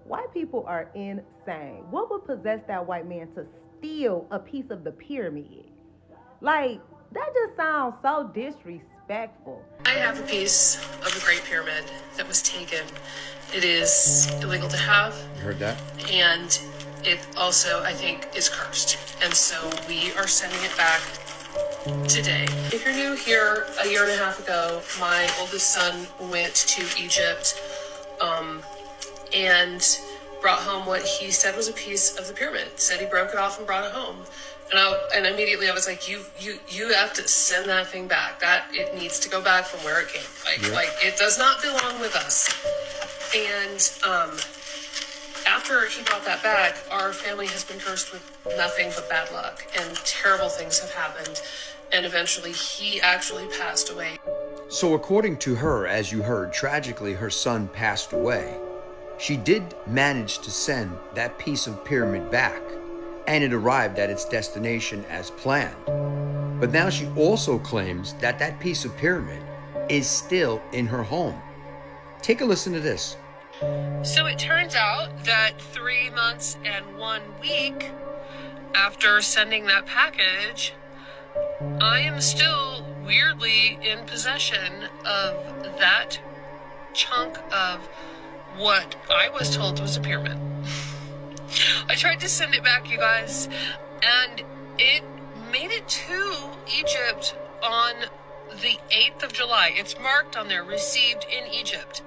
White people are insane. What would possess that white man to steal a piece of the pyramid? Like, that just sounds so disrespectful. I have a piece of the Great Pyramid that was taken. It is illegal to have. You heard that? And it also, I think, is cursed. And so we are sending it back today. If you're new here, a year and a half ago, my oldest son went to Egypt and brought home what he said was a piece of the pyramid. Said he broke it off and brought it home. And immediately I was like, you have to send that thing back. That it needs to go back from where it came. Like it does not belong with us. And after he brought that back, our family has been cursed with nothing but bad luck, and terrible things have happened. And eventually he actually passed away. So according to her, as you heard, tragically her son passed away. She did manage to send that piece of pyramid back, and it arrived at its destination as planned. But now she also claims that that piece of pyramid is still in her home. Take a listen to this. So it turns out that 3 months and 1 week after sending that package, I am still weirdly in possession of that chunk of what I was told was a pyramid. I tried to send it back, you guys, and it made it to Egypt on the 8th of July. It's marked on there, received in Egypt.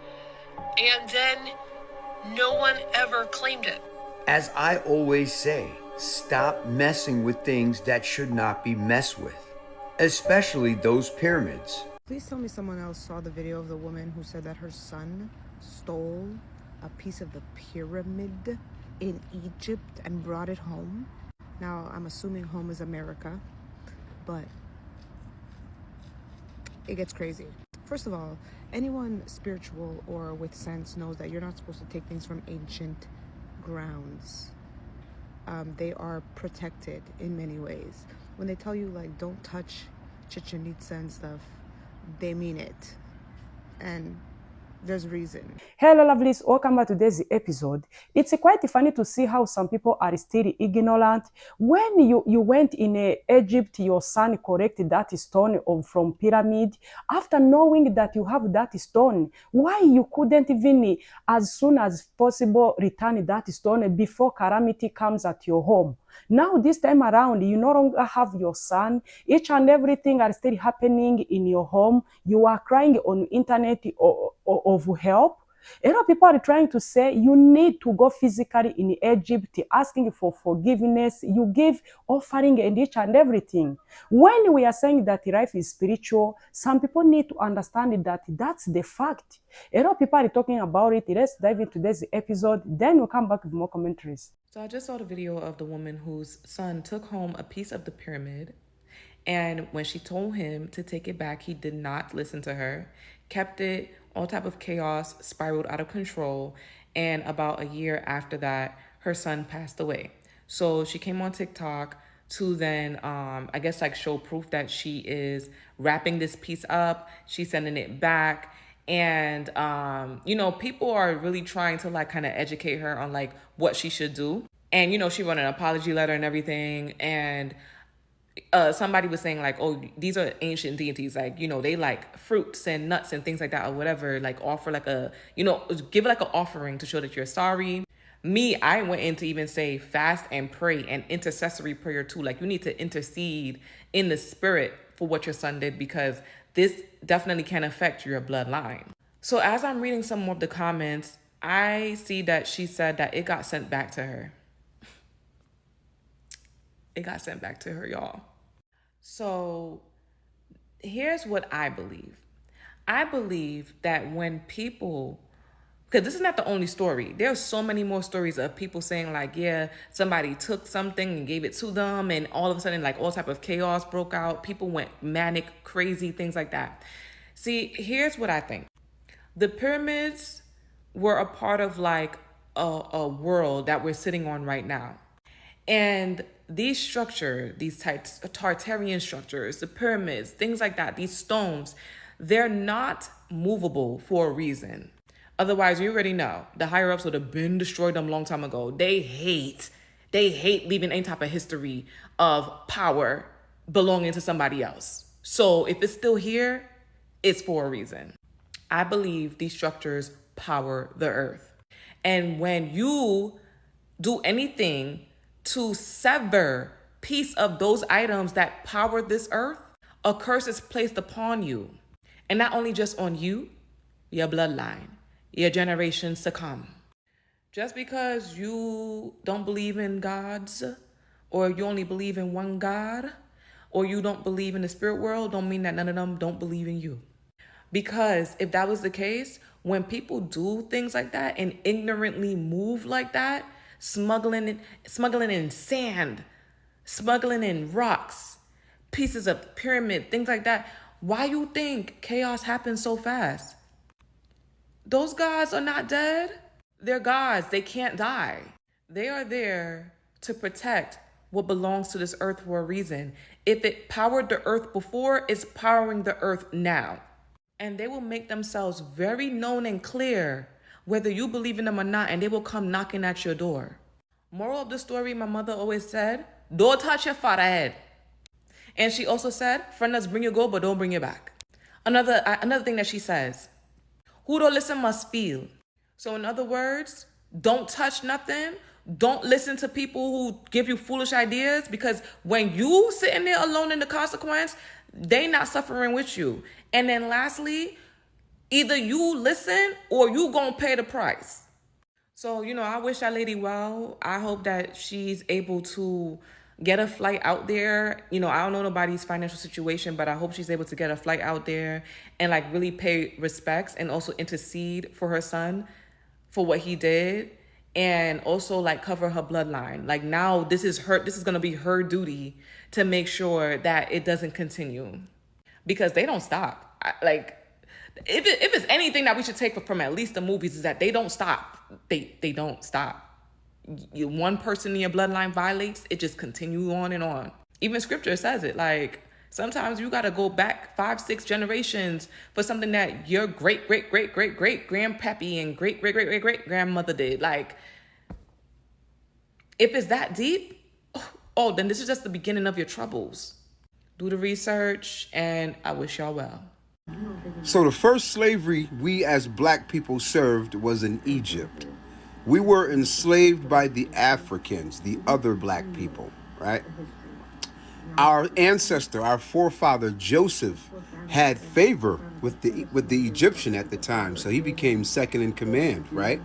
And then no one ever claimed it. As I always say, stop messing with things that should not be messed with, especially those pyramids. Please tell me someone else saw the video of the woman who said that her son stole a piece of the pyramid in Egypt and brought it home. Now, I'm assuming home is America, but it gets crazy. First of all, anyone spiritual or with sense knows that you're not supposed to take things from ancient grounds. They are protected in many ways. When they tell you, like, don't touch Chichen Itza and stuff, they mean it. And there's reason. Hello lovelies, welcome back to today's episode. It's quite funny to see how some people are still ignorant. When you went in Egypt, your son collected that stone from pyramid. After knowing that you have that stone, why you couldn't even as soon as possible return that stone before calamity comes at your home? Now this time around, you no longer have your son. Each and everything are still happening in your home. You are crying on internet of help. A lot of people are trying to say you need to go physically in Egypt, asking for forgiveness. You give offering and each and everything. When we are saying that life is spiritual, some people need to understand that that's the fact. A lot of people are talking about it. Let's dive into today's episode. Then we'll come back with more commentaries. So I just saw the video of the woman whose son took home a piece of the pyramid. And when she told him to take it back, he did not listen to her, kept it, all type of chaos, spiraled out of control. And about a year after that, her son passed away. So she came on TikTok to then, I guess, like show proof that she is wrapping this piece up. She's sending it back. And, you know, people are really trying to like kind of educate her on like what she should do. And, you know, she wrote an apology letter and everything. And somebody was saying like, oh, these are ancient deities. Like, you know, they like fruits and nuts and things like that or whatever, like offer like a, you know, give like an offering to show that you're sorry. Me, I went in to even say fast and pray and intercessory prayer too. Like you need to intercede in the spirit for what your son did, because this definitely can affect your bloodline. So as I'm reading some more of the comments, I see that she said that it got sent back to her. It got sent back to her, y'all. So here's what I believe. I believe that when people, because this is not the only story. There are so many more stories of people saying like, yeah, somebody took something and gave it to them, and all of a sudden like all type of chaos broke out. People went manic, crazy, things like that. See, here's what I think. The pyramids were a part of like a world that we're sitting on right now. And these structures, these Tartarian structures, the pyramids, things like that, these stones, they're not movable for a reason. Otherwise, you already know the higher ups would have been destroyed them a long time ago. They hate leaving any type of history of power belonging to somebody else. So if it's still here, it's for a reason. I believe these structures power the earth. And when you do anything to sever piece of those items that power this earth, a curse is placed upon you. And not only just on you, your bloodline, your generations to come. Just because you don't believe in gods, or you only believe in one God, or you don't believe in the spirit world, don't mean that none of them don't believe in you. Because if that was the case, when people do things like that and ignorantly move like that, smuggling in sand, smuggling in rocks, pieces of pyramid, things like that, why you think chaos happens so fast? Those gods are not dead. They're gods. They can't die. They are there to protect what belongs to this earth for a reason. If it powered the earth before, it's powering the earth now. And they will make themselves very known and clear, whether you believe in them or not, and they will come knocking at your door. Moral of the story, my mother always said, don't touch your forehead. And she also said, friend, let's bring you go, but don't bring you back. Another thing that she says, who don't listen must feel. So in other words, don't touch nothing. Don't listen to people who give you foolish ideas, because when you sitting there alone in the consequence, they not suffering with you. And then lastly, either you listen or you gonna pay the price. So, I wish that lady well. I hope that she's able to get a flight out there. I don't know nobody's financial situation, but I hope she's able to get a flight out there and really pay respects and also intercede for her son for what he did, and also cover her bloodline. Now this is going to be her duty to make sure that it doesn't continue, because they don't stop. If it's anything that we should take from at least the movies, is that they don't stop. They don't stop. One person in your bloodline violates, it just continues on and on. Even scripture says it. Sometimes you got to go back 5-6 generations for something that your great grandpappy and great grandmother did. If it's that deep, then this is just the beginning of your troubles. Do the research, and I wish y'all well. So the first slavery we as black people served was in Egypt. We were enslaved by the Africans, the other black people, right? Our ancestor, our forefather Joseph, had favor with the Egyptian at the time, so he became second in command, right?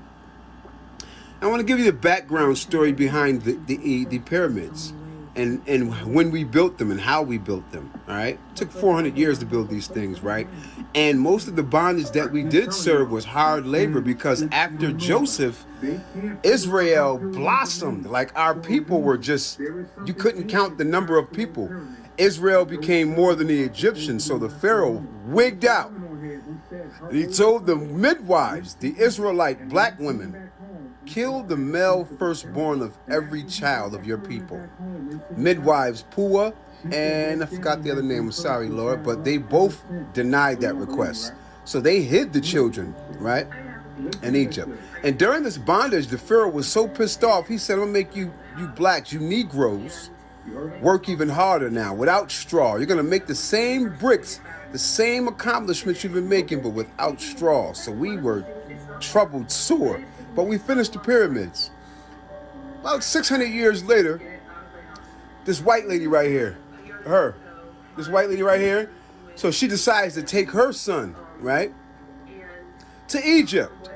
I want to give you the background story behind the pyramids and when we built them and how we built them, all right? It took 400 years to build these things, right? And most of the bondage that we did serve was hard labor, because after Joseph, Israel blossomed. Our people were just, you couldn't count the number of people. Israel became more than the Egyptians, so the Pharaoh wigged out. And he told the midwives, the Israelite black women, kill the male firstborn of every child of your people. Midwives Pua and I forgot the other name, I'm sorry, Lord, but they both denied that request. So they hid the children, right, in Egypt. And during this bondage, the Pharaoh was so pissed off, he said, I'm gonna make you blacks, you Negroes, work even harder now, without straw. You're gonna make the same bricks, the same accomplishments you've been making, but without straw. So we were troubled sore, but we finished the pyramids. About 600 years later, this white lady right here, this white lady right here, so she decides to take her son, right, to Egypt.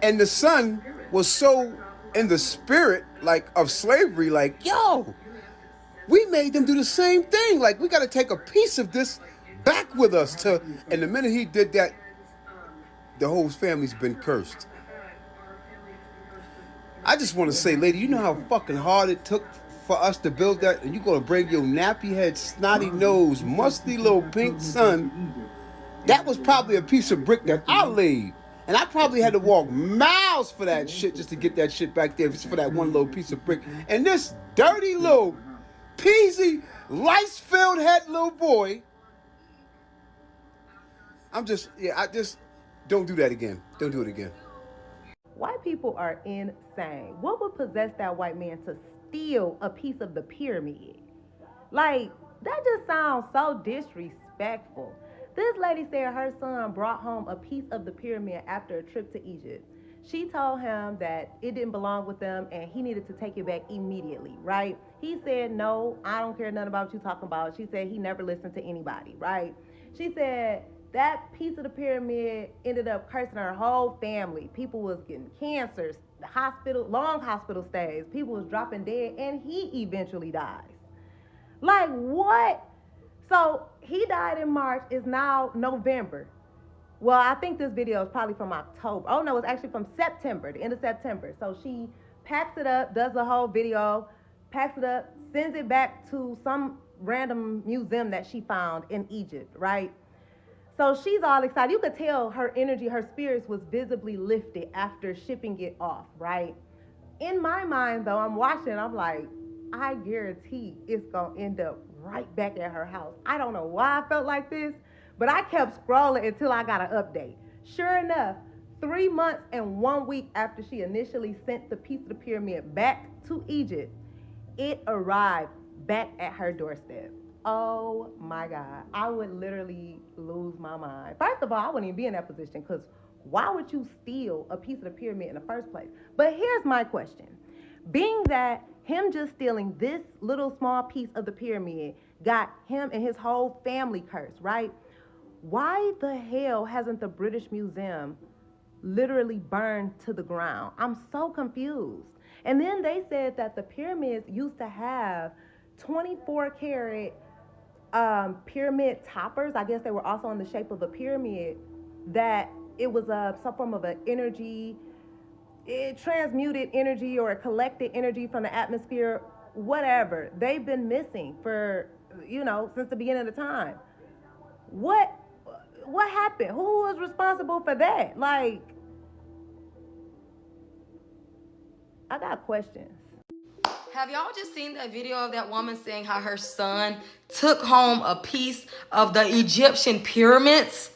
And the son was so in the spirit, of slavery, yo, we made them do the same thing. We got to take a piece of this back with us and the minute he did that, the whole family's been cursed. I just want to say, lady, you know how fucking hard it took for us to build that, and you're going to bring your nappy head, snotty nose, musty little pink son. That was probably a piece of brick that I laid. And I probably had to walk miles for that shit just to get that shit back there, just for that one little piece of brick. And this dirty little, peasy, lice-filled head little boy, I just, don't do that again. Don't do it again. White people are insane. What would possess that white man to steal a piece of the pyramid? Like, that just sounds so disrespectful. This lady said her son brought home a piece of the pyramid after a trip to Egypt. She told him that it didn't belong with them and he needed to take it back immediately, right? He said, no, I don't care nothing about what you talking about. She said he never listened to anybody, right? She said that piece of the pyramid ended up cursing her whole family. People was getting cancers, the hospital, long hospital stays. People was dropping dead, and he eventually dies. Like, what? So he died in March. It's now November. Well, I think this video is probably from October. Oh, no, it's actually from September, the end of September. So she packs it up, does the whole video, packs it up, sends it back to some random museum that she found in Egypt, right? So she's all excited. You could tell her energy, her spirits was visibly lifted after shipping it off, right? In my mind, though, I'm watching, I'm like, I guarantee it's going to end up right back at her house. I don't know why I felt like this, but I kept scrolling until I got an update. Sure enough, 3 months and 1 week after she initially sent the piece of the pyramid back to Egypt, it arrived back at her doorstep. Oh my God, I would literally lose my mind. First of all, I wouldn't even be in that position, because why would you steal a piece of the pyramid in the first place? But here's my question. Being that him just stealing this little small piece of the pyramid got him and his whole family cursed, right? Why the hell hasn't the British Museum literally burned to the ground? I'm so confused. And then they said that the pyramids used to have 24 karat pyramid toppers. I guess they were also in the shape of a pyramid, that it was some form of an energy. It transmuted energy or collected energy from the atmosphere, whatever. They've been missing for, since the beginning of the time. What happened? Who was responsible for that? Like, I got questions. Have y'all just seen that video of that woman saying how her son took home a piece of the Egyptian pyramids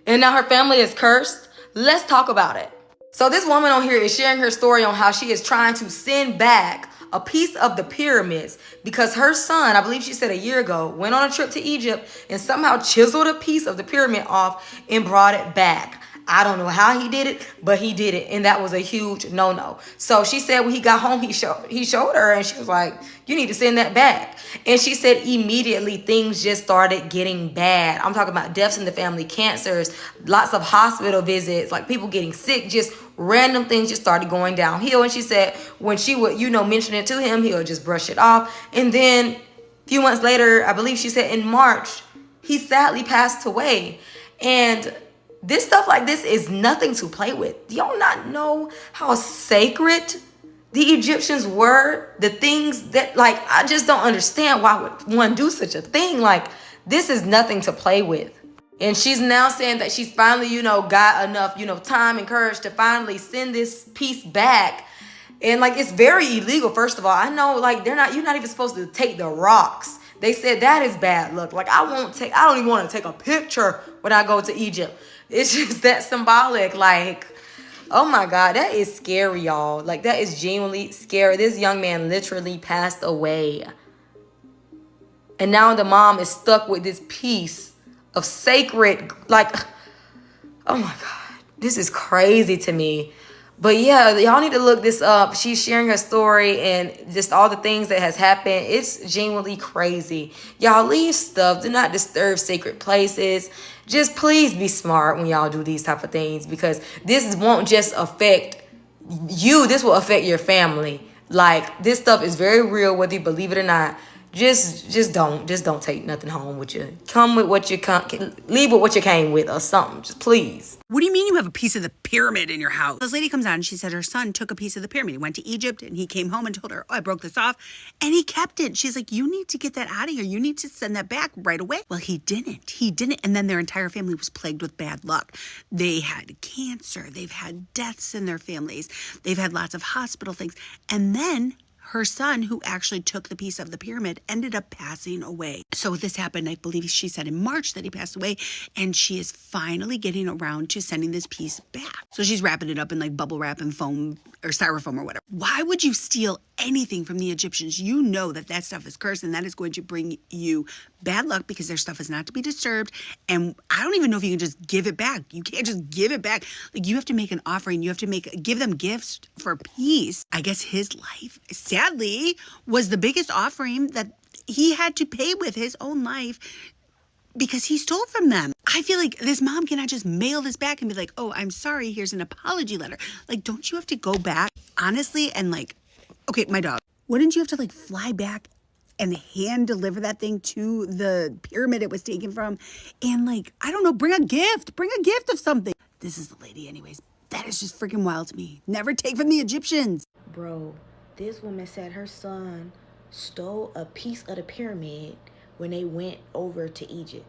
and now her family is cursed? Let's talk about it. So this woman on here is sharing her story on how she is trying to send back a piece of the pyramids because her son, I believe she said a year ago, went on a trip to Egypt and somehow chiseled a piece of the pyramid off and brought it back. I don't know how he did it, but he did it, and that was a huge no-no. So she said when he got home, he showed her, and she was like, you need to send that back. And she said immediately things just started getting bad. I'm talking about deaths in the family, cancers, lots of hospital visits, like people getting sick, just random things just started going downhill. And she said when she would, mention it to him, he'll just brush it off. And then a few months later, I believe she said in March, he sadly passed away. And this stuff like this is nothing to play with. Do y'all not know how sacred the Egyptians were? The things that, I just don't understand why would one do such a thing. Like, this is nothing to play with. And she's now saying that she's finally, got enough, time and courage to finally send this piece back. And it's very illegal. First of all, I know you're not even supposed to take the rocks. They said that is bad luck. I don't even want to take a picture when I go to Egypt. It's just that symbolic. Oh my God, that is scary, y'all. That is genuinely scary. This young man literally passed away. And now the mom is stuck with this piece of sacred, oh my God, this is crazy to me. But yeah, y'all need to look this up. She's sharing her story and just all the things that has happened. It's genuinely crazy. Y'all leave stuff. Do not disturb sacred places. Just please be smart when y'all do these type of things, because this won't just affect you. This will affect your family. This stuff is very real, whether you believe it or not. Just don't take nothing home with you. Come with what you leave with what you came with or something. Just please. What do you mean you have a piece of the pyramid in your house? This lady comes out and she said her son took a piece of the pyramid. He went to Egypt and he came home and told her, I broke this off. And he kept it. She's like, you need to get that out of here. You need to send that back right away. Well, he didn't. And then their entire family was plagued with bad luck. They had cancer. They've had deaths in their families. They've had lots of hospital things. And then her son, who actually took the piece of the pyramid, ended up passing away. So this happened, I believe she said in March that he passed away, and she is finally getting around to sending this piece back. So she's wrapping it up in like bubble wrap and foam or styrofoam or whatever. Why would you steal anything from the Egyptians? You know that that stuff is cursed, and that is going to bring you bad luck because their stuff is not to be disturbed. And I don't even know if you can just give it back. You can't just give it back. Like, you have to make an offering. You have to give them gifts for peace. I guess his life, sadly, was the biggest offering that he had to pay with his own life because he stole from them. I feel like this mom cannot just mail this back and be like, oh, I'm sorry, here's an apology letter. Like, don't you have to go back, honestly, and like, okay, my dog, wouldn't you have to like fly back and hand deliver that thing to the pyramid it was taken from? And like, I don't know, bring a gift of something. This is the lady anyways. That is just freaking wild to me. Never take from the Egyptians. Bro, this woman said her son stole a piece of the pyramid when they went over to Egypt.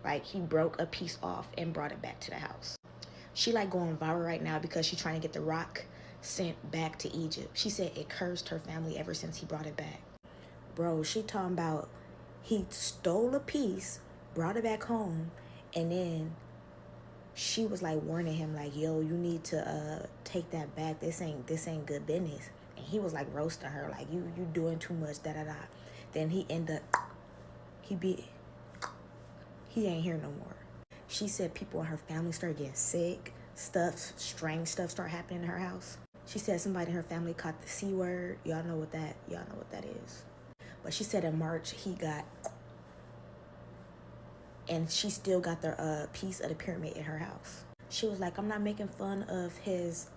Like, he broke a piece off and brought it back to the house. She like going viral right now because she's trying to get the rock sent back to Egypt. She said it cursed her family ever since he brought it back. Bro, she talking about he stole a piece, brought it back home, and then she was like warning him like, yo, you need to take that back. This ain't good business. And he was like roasting her like, you doing too much, da da da. Then he ended up, he ain't here no more. She said people in her family started getting sick, strange stuff started happening in her house. She said somebody in her family caught the C word. Y'all know what that is. But she said in March he got, and she still got the piece of the pyramid in her house. She was like, I'm not making fun of his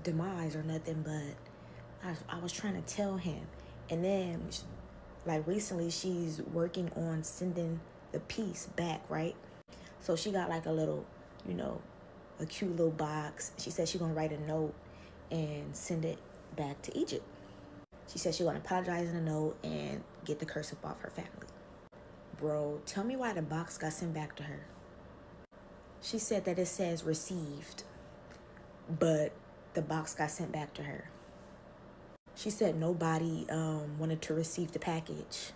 demise or nothing, but I was trying to tell him. And then, like, recently she's working on sending the piece back, right? So she got like a little, a cute little box. She said she's gonna write a note and send it back to Egypt. She said she's gonna apologize in a note and get the curse up off her family. Bro, tell me why the box got sent back to her. She said that it says received, but the box got sent back to her. She said nobody wanted to receive the package.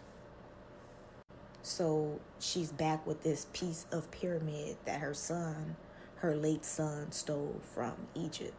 So she's back with this piece of pyramid that her late son, stole from Egypt.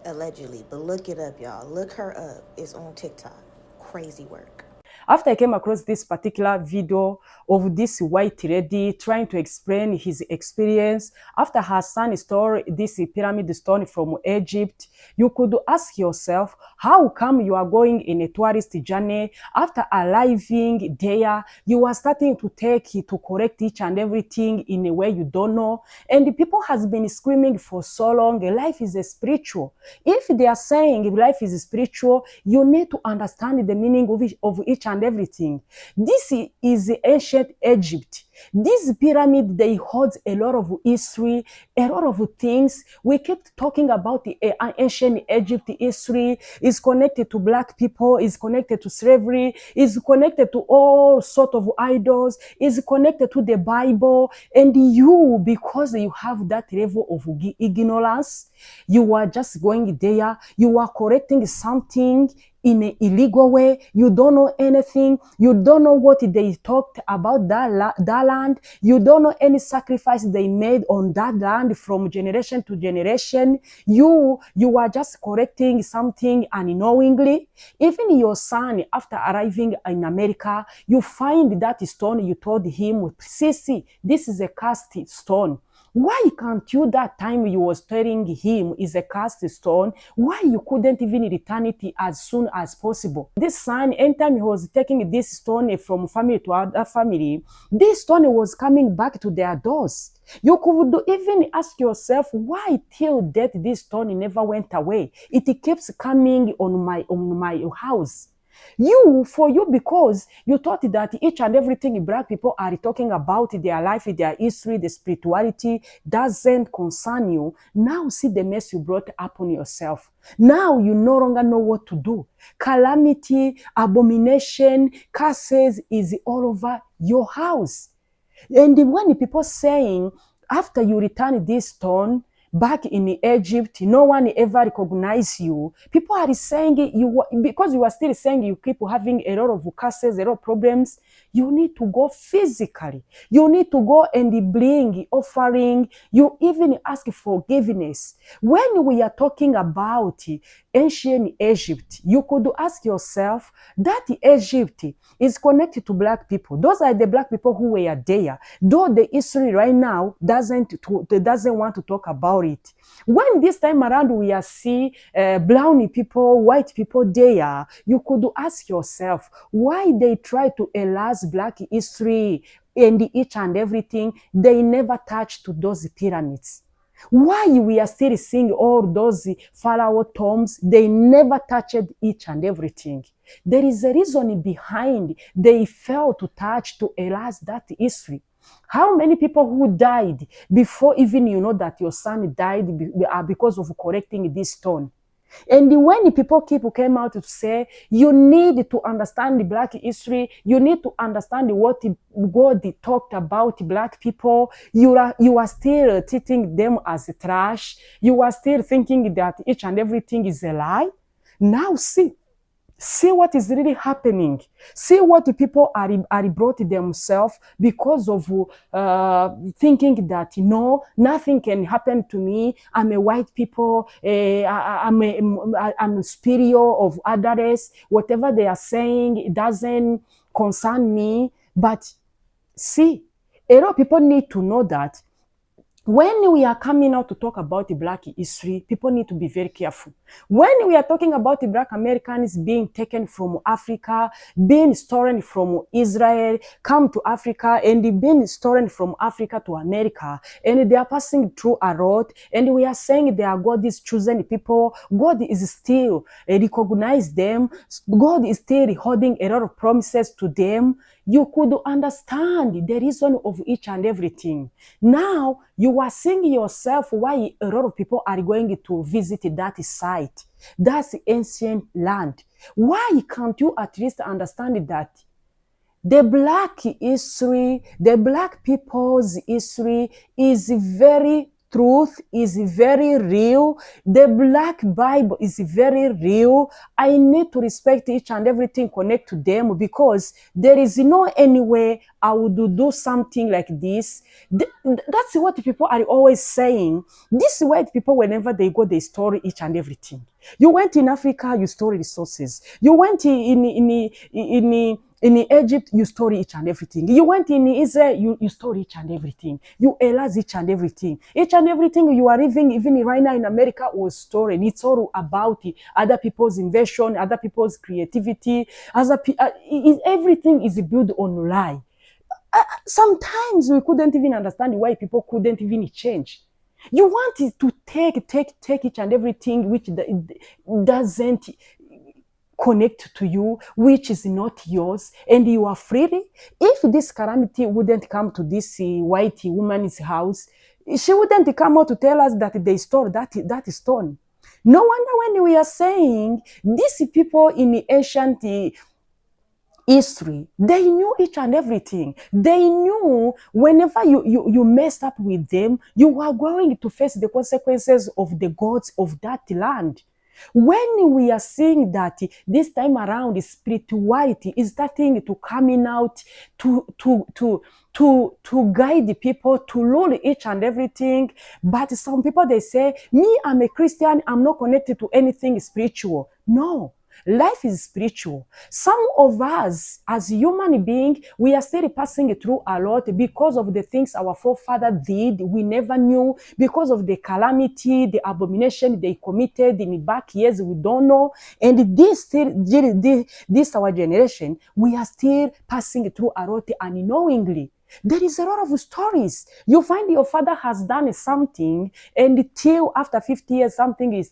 Allegedly, but look it up, y'all. Look her up. It's on TikTok. Crazy work. After I came across this particular video of this white lady trying to explain his experience after her son stole this pyramid stone from Egypt, you could ask yourself, how come you are going in a tourist journey? After arriving there, you are starting to to correct each and everything in a way you don't know. And the people has been screaming for so long, life is spiritual. If they are saying life is spiritual, you need to understand the meaning of each and everything. This is ancient Egypt. This pyramid, they hold a lot of history, a lot of things. We kept talking about the ancient Egypt history. Is connected to black people, is connected to slavery, is connected to all sort of idols, is connected to the Bible. And you, because you have that level of ignorance, you are just going there, you are correcting something in an illegal way. You don't know anything. You don't know what they talked about that land. You don't know any sacrifice they made on that land from generation to generation. You are just correcting something unknowingly. Even your son, after arriving in America, you find that stone. You told him, see, this is a cast stone. Why can't you, that time you was telling him is a cast stone, why you couldn't even return it as soon as possible? This son, anytime he was taking this stone from family to other family, this stone was coming back to their doors. You could even ask yourself, why till death this stone never went away? It keeps coming on my house. For you, because you thought that each and everything black people are talking about, their life, their history, the spirituality, doesn't concern you. Now see the mess you brought upon yourself. Now you no longer know what to do. Calamity, abomination, curses is all over your house. And when people saying, after you return this stone, back in Egypt, no one ever recognized you. People are saying because you are still saying you keep having a lot of curses, a lot of problems. You need to go physically. You need to go and bring offering. You even ask forgiveness. When we are talking about ancient Egypt, you could ask yourself that Egypt is connected to black people. Those are the black people who were there. Though the history right now doesn't want to talk about it. When this time around we are see brown people, white people there, you could ask yourself why they try to erase black history and each and everything. They never touched to those pyramids. Why we are still seeing all those pharaoh tombs? They never touched each and everything. There is a reason behind they failed to touch to erase that history. How many people who died before even you know that your son died because of correcting this stone? And when people came out to say, you need to understand the black history, you need to understand what God talked about black people, you are still treating them as trash, you are still thinking that each and everything is a lie. Now see what is really happening. See what the people are brought themselves because of thinking that nothing can happen to me. I'm a white people. I'm superior of others. Whatever they are saying, it doesn't concern me. But see, a lot of people need to know that when we are coming out to talk about the black history, people need to be very careful. When we are talking about the black Americans being taken from Africa, being stolen from Israel, come to Africa, and being stolen from Africa to America, and they are passing through a road, and we are saying they are God's chosen people, God is still recognize them, God is still holding a lot of promises to them. You could understand the reason of each and everything. Now, you are seeing yourself why a lot of people are going to visit that site. That's ancient land. Why can't you at least understand that the black history, the black people's history is very truth, is very real. The black Bible is very real. I need to respect each and everything connect to them because there is no any way I would do something like this. That's what people are always saying. These white people, whenever they go, they store each and everything. You went in Africa, you store resources. You went in Egypt, you store each and everything. You went in Israel, you store each and everything. You erase each and everything. Each and everything you are even right now in America was stolen. It's all about other people's invention, other people's creativity. Everything is built on lie. Sometimes we couldn't even understand why people couldn't even change. You want it to take each and everything which doesn't connect to you, which is not yours, and you are free. If this calamity wouldn't come to this white woman's house, she wouldn't come out to tell us that they stole that stone. No wonder when we are saying these people in the ancient history, they knew each and everything. They knew whenever you messed up with them, you are going to face the consequences of the gods of that land. When we are seeing that this time around spirituality is starting to coming out to guide the people, to rule each and everything, but some people they say, me, I'm a Christian, I'm not connected to anything spiritual. No. Life is spiritual. Some of us, as human beings, we are still passing through a lot because of the things our forefathers did. We never knew because of the calamity, the abomination they committed in the back years. We don't know. And this our generation, we are still passing through a lot unknowingly. There is a lot of stories. You find your father has done something, and till after 50 years, something is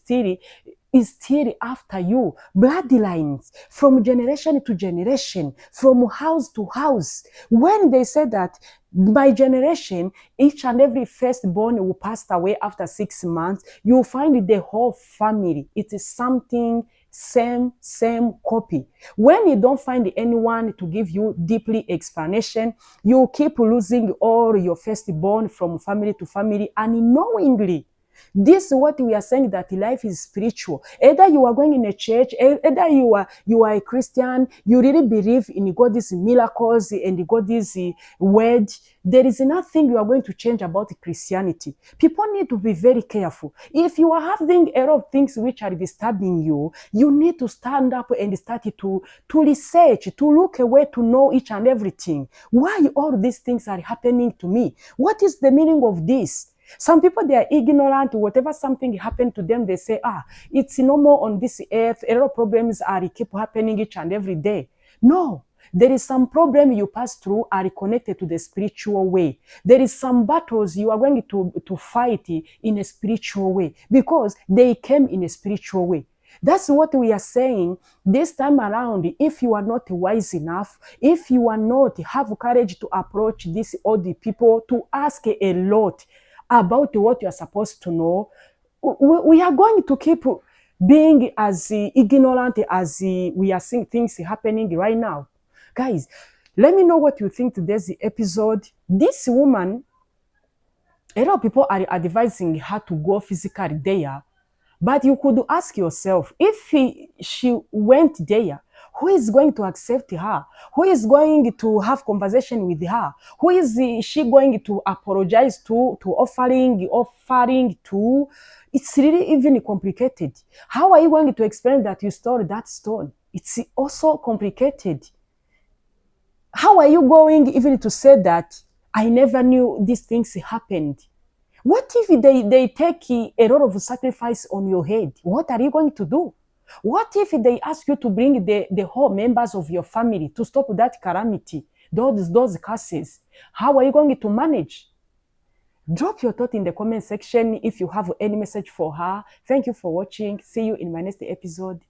still after you. Bloodlines from generation to generation, from house to house. When they say that by generation, each and every firstborn will pass away after 6 months, you find the whole family. It is something same copy. When you don't find anyone to give you deeply explanation, you keep losing all your firstborn from family to family unknowingly. This is what we are saying, that life is spiritual. Either you are going in a church, either you are a Christian, you really believe in God's miracles and God's word. There is nothing you are going to change about Christianity. People need to be very careful. If you are having a lot of things which are disturbing you, you need to stand up and start to research, to look away, to know each and everything. Why all these things are happening to me? What is the meaning of this? Some people, they are ignorant. Whatever something happened to them, they say, it's normal on this earth. A lot of problems are keep happening each and every day. No, there is some problem you pass through are connected to the spiritual way. There is some battles you are going to fight in a spiritual way because they came in a spiritual way. That's what we are saying this time around. If you are not wise enough, if you are not have courage to approach these old people to ask a lot about what you are supposed to know, we are going to keep being as ignorant as we are seeing things happening right now. Guys, let me know what you think today's episode. This woman, a lot of people are advising her to go physically there, but you could ask yourself, if she went there, who is going to accept her? Who is going to have conversation with her? Who is she going to apologize to offering to? It's really even complicated. How are you going to explain that you stole that stone? It's also complicated. How are you going even to say that I never knew these things happened? What if they take a lot of sacrifice on your head? What are you going to do? What if they ask you to bring the whole members of your family to stop that calamity, those curses? How are you going to manage? Drop your thought in the comment section if you have any message for her. Thank you for watching. See you in my next episode.